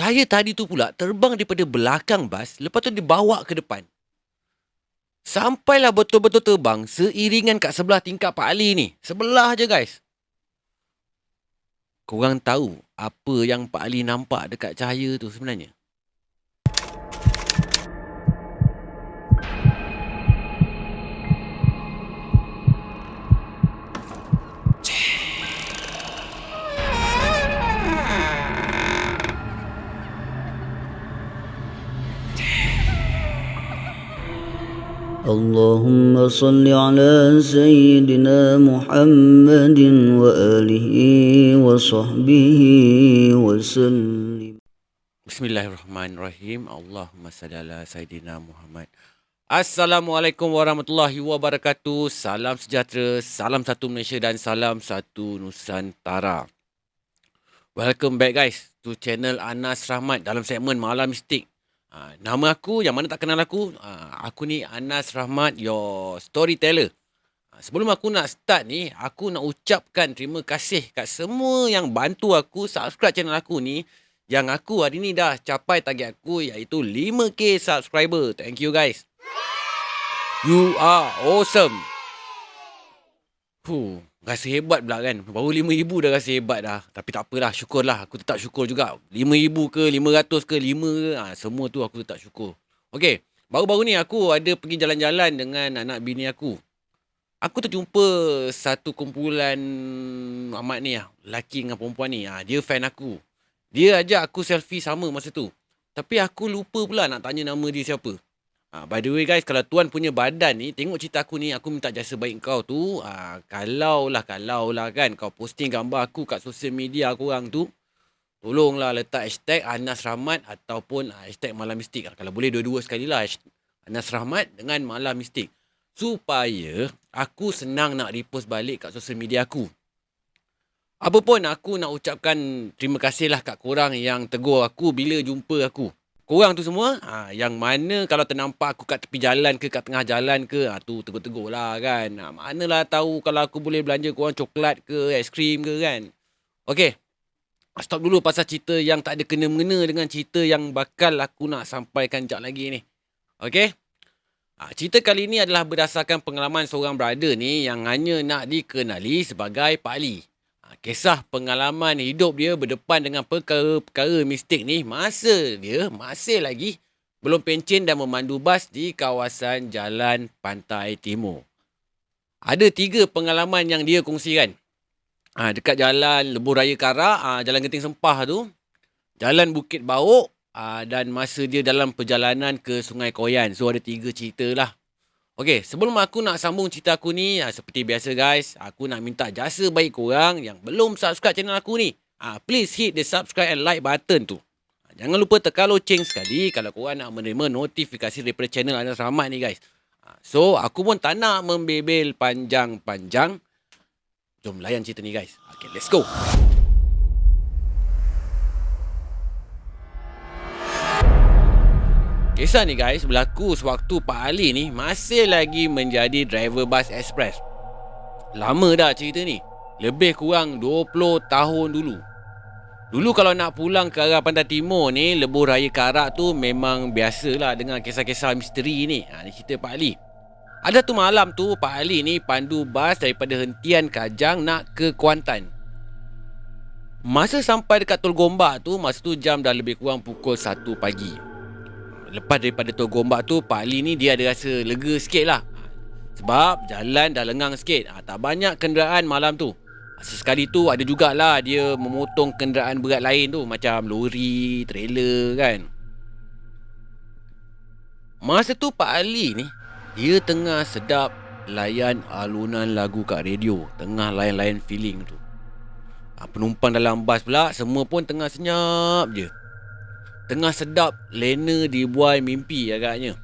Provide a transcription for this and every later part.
Cahaya tadi tu pula terbang daripada belakang bas, lepas tu dibawa ke depan. Sampailah betul-betul terbang seiringan kat sebelah tingkap Pak Ali ni. Sebelah je guys. Korang tahu apa yang Pak Ali nampak dekat cahaya tu sebenarnya? اللهم صل على سيدنا محمد وآله وصحبه وسلم. Bismillahirrahmanirrahim. Allahumma salli ala Sayyidina Muhammad. Assalamualaikum warahmatullahi wabarakatuh. Salam sejahtera, salam satu Malaysia dan salam satu Nusantara. Welcome back guys to channel Anas Rahmat dalam segmen Malam Mistik. Nama aku, yang mana tak kenal aku ni Anas Rahmat, your storyteller. Sebelum aku nak start ni, aku nak ucapkan terima kasih kat semua yang bantu aku subscribe channel aku ni. Yang aku hari ni dah capai target aku iaitu 5k subscriber. Thank you guys. You are awesome. Rasa hebat pula kan. Baru 5,000 dah rasa hebat dah. Tapi tak apalah, syukurlah. Aku tetap syukur juga. 5,000 ke, 500 ke, 5 ke. Semua tu aku tetap syukur. Okay. Baru-baru ni aku ada pergi jalan-jalan dengan anak bini aku. Aku terjumpa satu kumpulan amat ni lah. Lelaki dengan perempuan ni. Dia fan aku. Dia ajak aku selfie sama masa tu. Tapi aku lupa pula nak tanya nama dia siapa. By the way guys, kalau tuan punya badan ni, tengok cerita aku ni, aku minta jasa baik kau tu. Kalau lah kan, kau posting gambar aku kat sosial media korang tu, tolonglah letak hashtag Anas Rahmat ataupun hashtag Malam Mistik. Kalau boleh dua-dua sekali lah. Anas Rahmat dengan Malam Mistik. Supaya aku senang nak repost balik kat sosial media aku. Apa pun aku nak ucapkan terima kasih lah kat korang yang tegur aku bila jumpa aku. Korang tu semua, yang mana kalau ternampak aku kat tepi jalan ke, kat tengah jalan ke, tu tegur-tegur lah kan. Manalah tahu kalau aku boleh belanja korang coklat ke, aiskrim ke kan. Okay, stop dulu pasal cerita yang tak ada kena-mengena dengan cerita yang bakal aku nak sampaikan sekejap lagi ni. Okay? Cerita kali ni adalah berdasarkan pengalaman seorang brother ni yang hanya nak dikenali sebagai Pak Ali. Kisah pengalaman hidup dia berdepan dengan perkara-perkara mistik ni masa dia masih lagi belum pencen dan memandu bas di kawasan Jalan Pantai Timur. Ada 3 pengalaman yang dia kongsikan. Dekat Jalan Lebuh Raya Karak, Jalan Genting Sempah tu, Jalan Bukit Bauk, dan masa dia dalam perjalanan ke Sungai Koyan. So ada 3 cerita lah. Okay, sebelum aku nak sambung cerita aku ni, seperti biasa guys, aku nak minta jasa baik korang yang belum subscribe channel aku ni. Please hit the subscribe and like button tu. Jangan lupa tekan loceng sekali kalau korang nak menerima notifikasi daripada channel Anas Rahmat ni guys. So, aku pun tak nak membebel panjang-panjang. Jom layan cerita ni guys. Okay, let's go. Kisah ni guys berlaku sewaktu Pak Ali ni masih lagi menjadi driver bas ekspres. Lama dah cerita ni. Lebih kurang 20 tahun dulu. Dulu kalau nak pulang ke arah Pantai Timur ni, Lebuh Raya Karak tu memang biasalah dengan kisah-kisah misteri ni. Ni cerita Pak Ali. Ada tu malam tu Pak Ali ni pandu bas daripada hentian Kajang nak ke Kuantan. Masa sampai dekat Tol Gombak tu, masa tu jam dah lebih kurang pukul 1 pagi. Lepas daripada Tol Gombak tu, Pak Ali ni dia ada rasa lega sikit lah. Sebab jalan dah lengang sikit. Tak banyak kenderaan malam tu. Sesekali tu ada jugalah dia memotong kenderaan berat lain tu. Macam lori, trailer kan. Masa tu Pak Ali ni, dia tengah sedap layan alunan lagu kat radio. Tengah layan-layan feeling tu. Penumpang dalam bas pula semua pun tengah senyap je. Tengah sedap lena dibuai mimpi agaknya.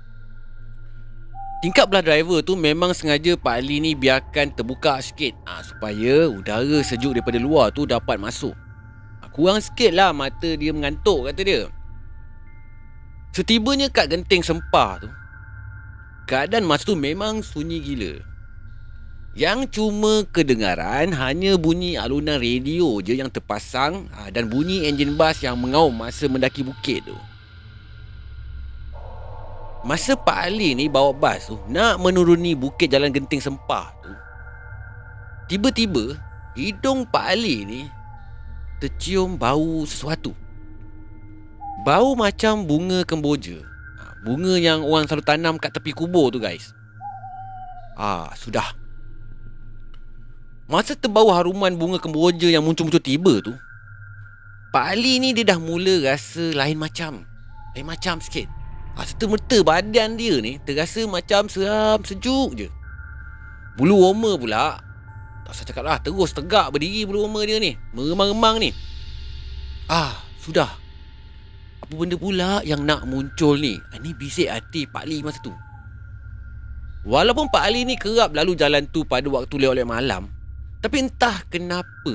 Tingkap belah driver tu memang sengaja Pak Ali ni biarkan terbuka sikit supaya udara sejuk daripada luar tu dapat masuk. Kurang sikit lah mata dia mengantuk kata dia. Setibanya kat Genting Sempah tu, keadaan masa tu memang sunyi gila. Yang cuma kedengaran hanya bunyi alunan radio je yang terpasang dan bunyi enjin bas yang mengaum masa mendaki bukit tu. Masa Pak Ali ni bawa bas tu nak menuruni bukit Jalan Genting Sempah tu, tiba-tiba hidung Pak Ali ni tercium bau sesuatu. Bau macam bunga kemboja. Bunga yang orang selalu tanam kat tepi kubur tu guys. Sudah. Masa terbau haruman bunga kemboja yang muncul-muncul tiba tu, Pak Ali ni dia dah mula rasa lain macam. Lain macam sikit. Serta-merta badan dia ni terasa macam seram, sejuk je. Bulu roma pula, tak usah cakap lah, terus tegak berdiri bulu roma dia ni, meremang-remang ni. Sudah. Apa benda pula yang nak muncul ni? Ini bisik hati Pak Ali masa tu. Walaupun Pak Ali ni kerap lalu jalan tu pada waktu lewat malam, tapi entah kenapa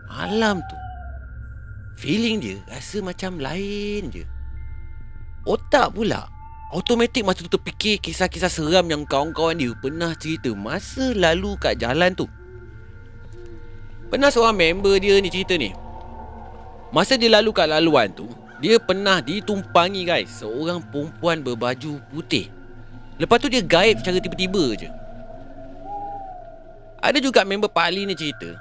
malam tu feeling dia rasa macam lain je. Otak pula automatik masa tu terfikir kisah-kisah seram yang kawan-kawan dia pernah cerita masa lalu kat jalan tu. Pernah seorang member dia ni cerita ni, masa dia lalu kat laluan tu, dia pernah ditumpangi guys seorang perempuan berbaju putih. Lepas tu dia gaib secara tiba-tiba je. Ada juga member Pak Ali ni cerita,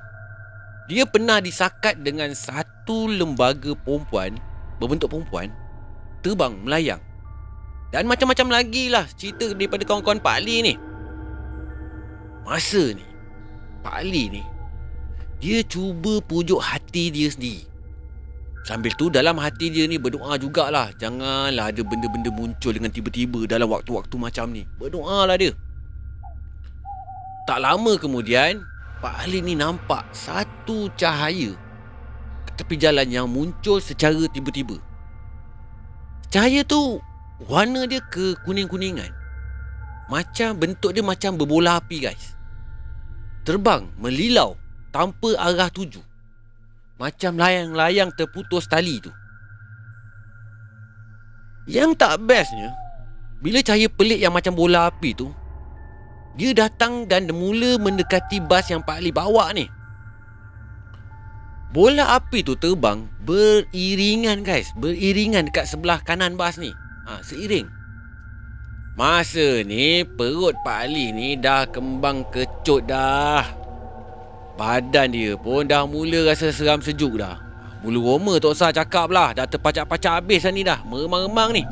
dia pernah disakat dengan satu lembaga perempuan berbentuk perempuan terbang melayang. Dan macam-macam lagi lah cerita daripada kawan-kawan Pak Ali ni. Masa ni Pak Ali ni dia cuba pujuk hati dia sendiri. Sambil tu dalam hati dia ni berdoa jugalah, janganlah ada benda-benda muncul dengan tiba-tiba dalam waktu-waktu macam ni. Berdoa lah dia. Tak lama kemudian Pak Ali ni nampak satu cahaya kat tepi jalan yang muncul secara tiba-tiba. Cahaya tu warna dia ke kuning-kuningan. Macam bentuk dia macam berbola api guys. Terbang melilau tanpa arah tuju. Macam layang-layang terputus tali tu. Yang tak bestnya, bila cahaya pelik yang macam bola api tu, dia datang dan mula mendekati bas yang Pak Ali bawa ni. Bola api tu terbang beriringan guys. Beriringan dekat sebelah kanan bas ni. Seiring. Masa ni perut Pak Ali ni dah kembang kecut dah. Badan dia pun dah mula rasa seram sejuk dah. Bulu roma tak usah cakap lah, dah terpacak-pacak habis dah ni dah. Meremang-remang ni.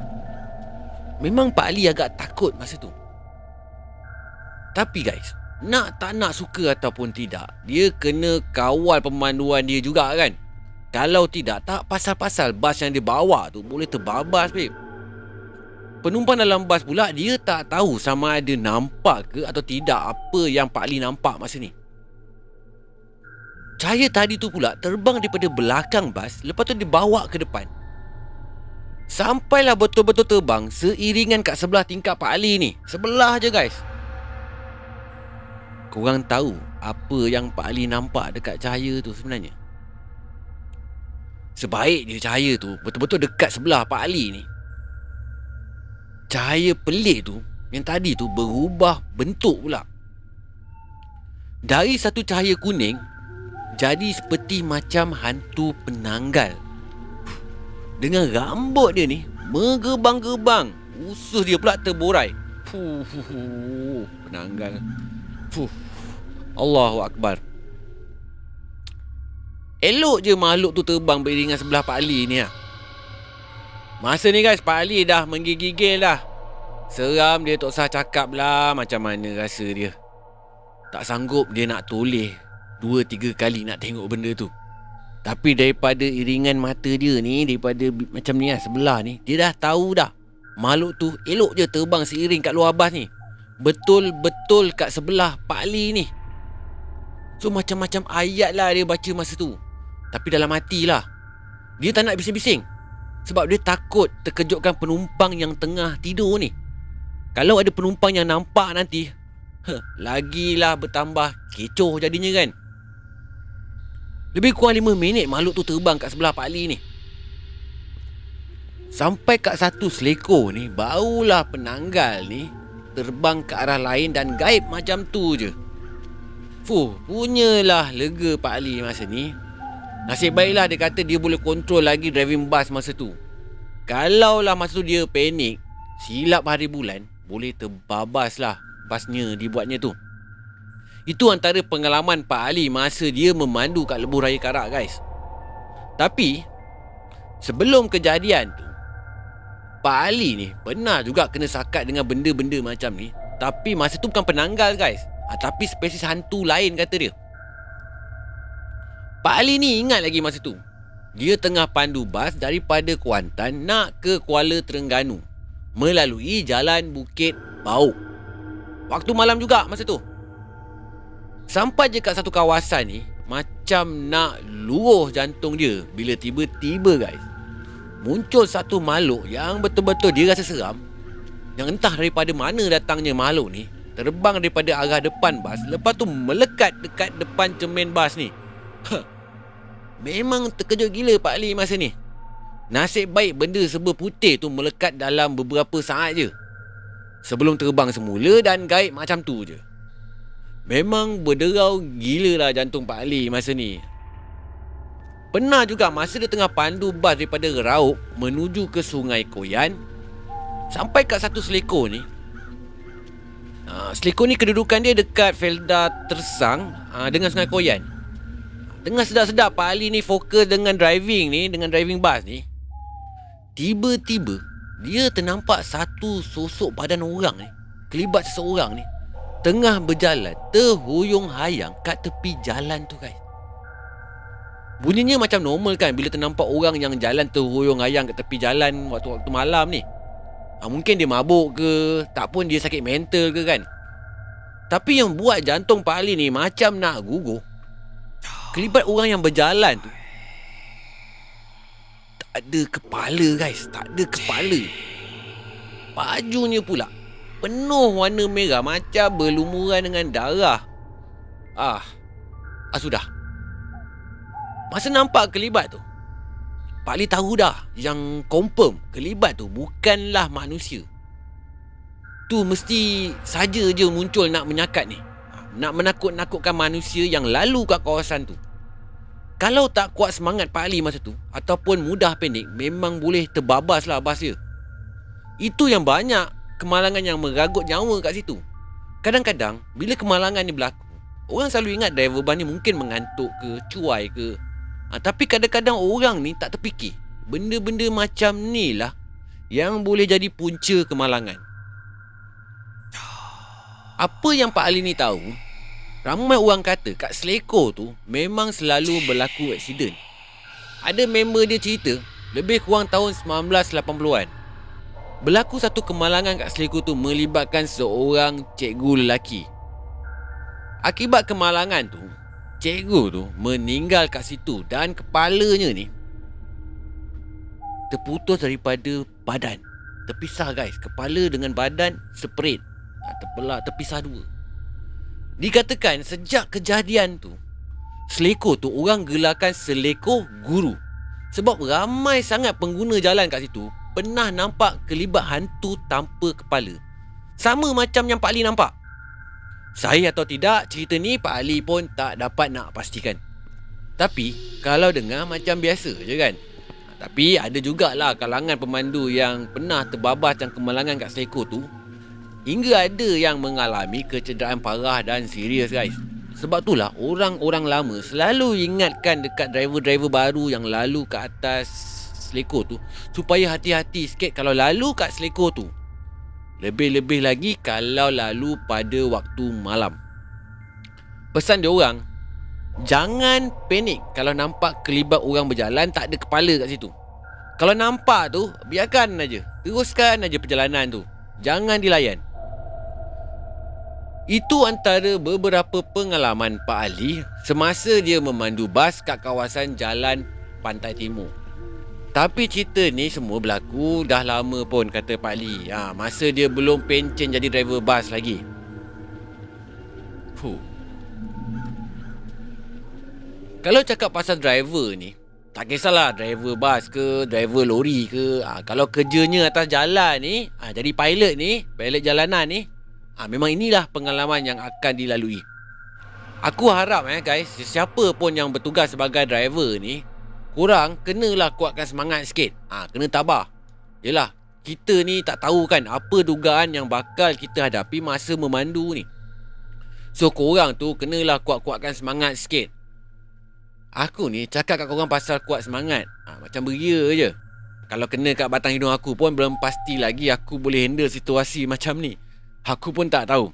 Memang Pak Ali agak takut masa tu. Tapi guys, nak tak nak suka ataupun tidak, dia kena kawal pemanduan dia juga kan. Kalau tidak, tak pasal-pasal bas yang dia bawa tu boleh terbabas babe. Penumpang dalam bas pula, dia tak tahu sama ada nampak ke atau tidak apa yang Pak Ali nampak masa ni. Cahaya tadi tu pula terbang daripada belakang bas, lepas tu dibawa ke depan. Sampailah betul-betul terbang seiringan kat sebelah tingkap Pak Ali ni. Sebelah je guys. Korang tahu apa yang Pak Ali nampak dekat cahaya tu sebenarnya? Sebaik je cahaya tu betul-betul dekat sebelah Pak Ali ni, cahaya pelik tu yang tadi tu berubah bentuk pula. Dari satu cahaya kuning jadi seperti macam hantu penanggal. Dengan rambut dia ni menggebang-gebang, usus dia pula terborai. Penanggal. Allahu Akbar. Elok je makhluk tu terbang beriringan sebelah Pak Ali ni lah. Masa ni guys, Pak Ali dah menggigil dah. Seram dia, tak usah cakap lah macam mana rasa dia. Tak sanggup dia nak toleh 2-3 kali nak tengok benda tu. Tapi daripada iringan mata dia ni, daripada macam ni lah sebelah ni, dia dah tahu dah makhluk tu elok je terbang seiring kat luar bas ni. Betul-betul kat sebelah Pak Ali ni. So macam-macam ayat lah dia baca masa tu. Tapi dalam hati lah, dia tak nak bising-bising. Sebab dia takut terkejutkan penumpang yang tengah tidur ni. Kalau ada penumpang yang nampak nanti, lagilah bertambah kecoh jadinya kan. Lebih kurang 5 minit makhluk tu terbang kat sebelah Pak Ali ni. Sampai kat satu selekor ni, barulah penanggal ni terbang ke arah lain dan gaib macam tu je. Punyalah lega Pak Ali masa ni. Nasib baiklah dia kata dia boleh kontrol lagi driving bus masa tu. Kalaulah masa tu dia panik, silap hari bulan, boleh terbabas lah basnya dibuatnya tu. Itu antara pengalaman Pak Ali masa dia memandu kat Lebuh Raya Karak, guys. Tapi sebelum kejadian tu, Pak Ali ni pernah juga kena sakat dengan benda-benda macam ni. Tapi masa tu bukan penanggal, guys. Tapi spesies hantu lain kata dia. Pak Ali ni ingat lagi masa tu, dia tengah pandu bas daripada Kuantan nak ke Kuala Terengganu melalui jalan Bukit Bauk. Waktu malam juga masa tu. Sampai je kat satu kawasan ni, macam nak luruh jantung dia bila tiba-tiba, guys, muncul satu makhluk yang betul-betul dia rasa seram. Yang entah daripada mana datangnya makhluk ni, terbang daripada arah depan bas, lepas tu melekat dekat depan cermin bas ni. Memang terkejut gila Pak Ali masa ni. Nasib baik benda serba putih tu melekat dalam beberapa saat je sebelum terbang semula dan gaib macam tu je. Memang berderau gila lah jantung Pak Ali masa ni. Pernah juga masa dia tengah pandu bas daripada Raub menuju ke Sungai Koyan, sampai kat satu selekor ni. Selekor ni kedudukan dia dekat Felda Tersang dengan Sungai Koyan. Tengah sedap-sedap Pak Ali ni fokus dengan driving ni, dengan driving bus ni. Tiba-tiba dia ternampak satu sosok badan orang ni, kelibat seseorang ni, tengah berjalan terhuyung hayang kat tepi jalan tu, guys. Bunyinya macam normal kan bila ternampak orang yang jalan terhuyung hayang kat tepi jalan waktu-waktu malam ni. Mungkin dia mabuk ke, tak pun dia sakit mental ke kan. Tapi yang buat jantung Pak Ali ni macam nak gugur, kelibat orang yang berjalan tu tak ada kepala, guys. Tak ada kepala. Bajunya pula penuh warna merah macam berlumuran dengan darah. Sudah. Masa nampak kelibat tu, Pak Ali tahu dah yang confirm kelibat tu bukanlah manusia. Tu mesti saja je muncul nak menyakat ni, nak menakut-nakutkan manusia yang lalu kat kawasan tu. Kalau tak kuat semangat Pak Ali masa tu, ataupun mudah panik, memang boleh terbabas lah bas dia. Itu yang banyak kemalangan yang meragut nyawa kat situ. Kadang-kadang bila kemalangan ni berlaku, orang selalu ingat driver bas ni mungkin mengantuk ke, cuai ke. Tapi kadang-kadang orang ni tak terfikir benda-benda macam ni lah yang boleh jadi punca kemalangan. Apa yang Pak Ali ni tahu, ramai orang kata kat Selekor tu memang selalu berlaku aksiden. Ada member dia cerita, lebih kurang tahun 1980-an, berlaku satu kemalangan kat Selekor tu melibatkan seorang cikgu lelaki. Akibat kemalangan tu, cikgu tu meninggal kat situ dan kepalanya ni terputus daripada badan. Terpisah, guys. Kepala dengan badan separate, terbelah, terpisah dua. Dikatakan sejak kejadian tu, Selekor tu orang gelarkan Selekor Guru. Sebab ramai sangat pengguna jalan kat situ pernah nampak kelibat hantu tanpa kepala, sama macam yang Pak Ali nampak. Saya atau tidak, cerita ni Pak Ali pun tak dapat nak pastikan. Tapi kalau dengar macam biasa je kan. Tapi ada jugalah kalangan pemandu yang pernah terbabas dan kemalangan kat Selekor tu, hingga ada yang mengalami kecederaan parah dan serius, guys. Sebab itulah orang-orang lama selalu ingatkan dekat driver-driver baru yang lalu ke atas Selekor tu supaya hati-hati sikit kalau lalu kat Selekor tu. Lebih-lebih lagi kalau lalu pada waktu malam. Pesan dia orang, jangan panik kalau nampak kelibat orang berjalan tak ada kepala kat situ. Kalau nampak tu, biarkan aja. Teruskan aja perjalanan tu. Jangan dilayan. Itu antara beberapa pengalaman Pak Ali semasa dia memandu bas kat kawasan Jalan Pantai Timur. Tapi cerita ni semua berlaku dah lama pun, kata Pak Ali. Masa dia belum pencen jadi driver bas lagi. Kalau cakap pasal driver ni, tak kisahlah driver bas ke, driver lori ke. Kalau kerjanya atas jalan ni, jadi pilot ni, pilot jalanan ni, memang inilah pengalaman yang akan dilalui. Aku harap guys, sesiapa pun yang bertugas sebagai driver ni, korang kenalah kuatkan semangat sikit. Kena tabah. Yelah, kita ni tak tahu kan apa dugaan yang bakal kita hadapi masa memandu ni. So korang tu kenalah kuat-kuatkan semangat sikit. Aku ni cakap kat korang pasal kuat semangat, macam beria je. Kalau kena kat batang hidung aku pun belum pasti lagi aku boleh handle situasi macam ni. Aku pun tak tahu.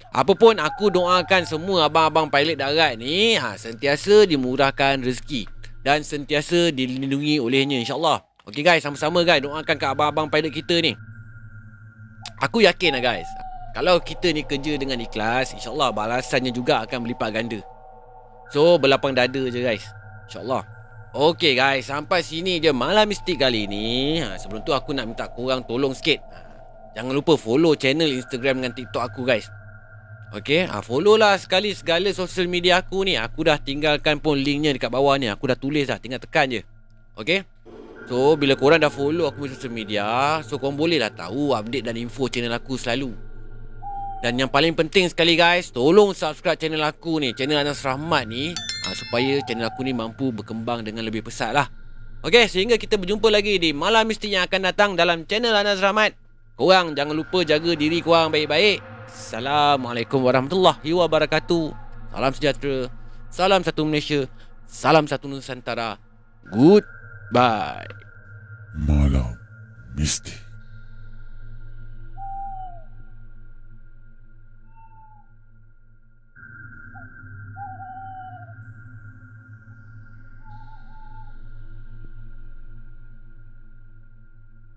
Apa pun, aku doakan semua abang-abang pilot darat ni sentiasa dimurahkan rezeki dan sentiasa dilindungi olehnya, insyaAllah. Okay guys, sama-sama guys doakan kat abang-abang pilot kita ni. Aku yakin lah guys, kalau kita ni kerja dengan ikhlas, insyaAllah balasannya juga akan berlipat ganda. So berlapang dada je guys, insyaAllah. Okay guys, sampai sini je Malam Mistik kali ni. Sebelum tu aku nak minta korang tolong sikit. Jangan lupa follow channel Instagram dengan TikTok aku guys. Okay, follow lah sekali segala social media aku ni. Aku dah tinggalkan pun linknya dekat bawah ni. Aku dah tulis dah, tinggal tekan je. Okay. So, bila korang dah follow aku di social media, so korang boleh lah tahu update dan info channel aku selalu. Dan yang paling penting sekali guys, tolong subscribe channel aku ni, channel Anas Rahmat ni, supaya channel aku ni mampu berkembang dengan lebih pesat lah. Okay, sehingga kita berjumpa lagi di Malam Mistik yang akan datang dalam channel Anas Rahmat. Korang jangan lupa jaga diri korang baik-baik. Assalamualaikum warahmatullahi wabarakatuh. Salam sejahtera. Salam satu Malaysia. Salam satu Nusantara. Goodbye. Malam Mistik.